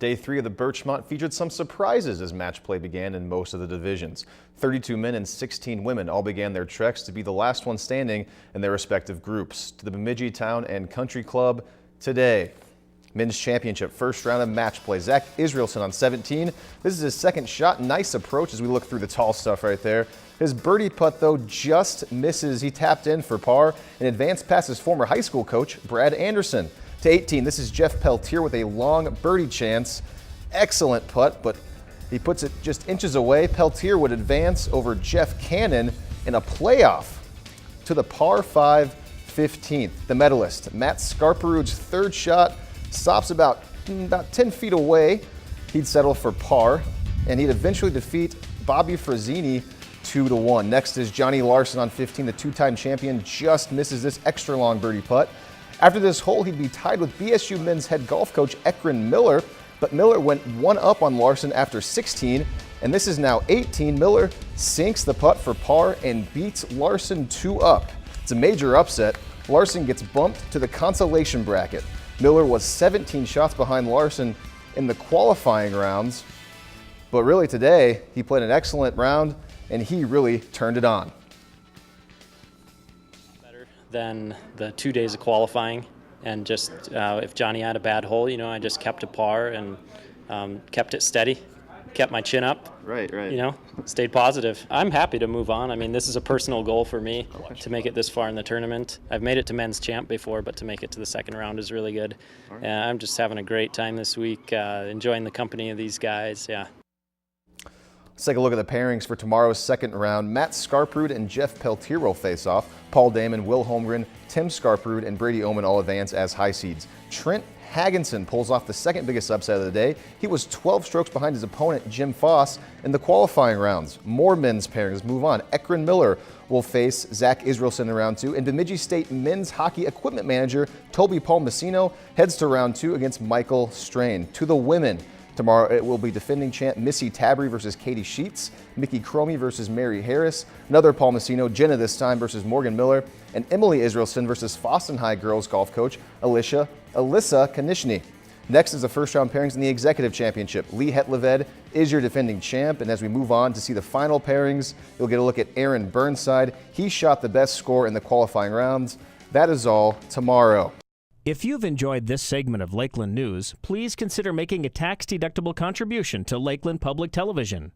Day 3 of the Birchmont featured some surprises as match play began in most of the divisions. 32 men and 16 women all began their treks to be the last one standing in their respective groups. To the Bemidji Town and Country Club today. Men's Championship, first round of match play. Zach Israelson on 17. This is his second shot. Nice approach as we look through the tall stuff right there. His birdie putt, though, just misses. He tapped in for par and advanced past his former high school coach, Brad Anderson. To 18, this is Jeff Peltier with a long birdie chance. Excellent putt, but he puts it just inches away. Peltier would advance over Jeff Cannon in a playoff to the par 5 15th. The medalist, Matt Scarperud's third shot, stops about 10 feet away. He'd settle for par, and he'd eventually defeat Bobby Frazzini 2-1. Next is Johnny Larson on 15. The two-time champion just misses this extra long birdie putt. After this hole, he'd be tied with BSU men's head golf coach Ekron Miller, but Miller went one up on Larson after 16, and this is now 18. Miller sinks the putt for par and beats Larson 2 up. It's a major upset. Larson gets bumped to the consolation bracket. Miller was 17 shots behind Larson in the qualifying rounds, but really today he played an excellent round and he really turned it on. Better than the 2 days of qualifying, and just if Johnny had a bad hole, I just kept to par and kept it steady, kept my chin up. Right. Stayed positive. I'm happy to move on. I mean, this is a personal goal for me to make it this far in the tournament. I've made it to men's champ before, but to make it to the second round is really good. Right. I'm just having a great time this week, enjoying the company of these guys. Yeah. Let's take a look at the pairings for tomorrow's second round. Matt Scarperud and Jeff Peltier will face off. Paul Damon, Will Holmgren, Tim Scarperud, and Brady Oman all advance as high seeds. Trent Hagginson pulls off the second biggest upset of the day. He was 12 strokes behind his opponent, Jim Foss, in the qualifying rounds. More men's pairings move on. Ekron Miller will face Zach Israelson in round 2, and Bemidji State men's hockey equipment manager Toby Palmasino heads to round 2 against Michael Strain. To the women, tomorrow it will be defending champ Missy Tabry versus Katie Sheets, Mickey Cromie versus Mary Harris, another Palmasino, Jenna this time versus Morgan Miller, and Emily Israelson versus Foston High girls golf coach Alyssa Kanishny. Next is the first round pairings in the Executive Championship. Lee Hetleved is your defending champ, and as we move on to see the final pairings, you'll get a look at Aaron Burnside. He shot the best score in the qualifying rounds. That is all tomorrow. If you've enjoyed this segment of Lakeland News, please consider making a tax-deductible contribution to Lakeland Public Television.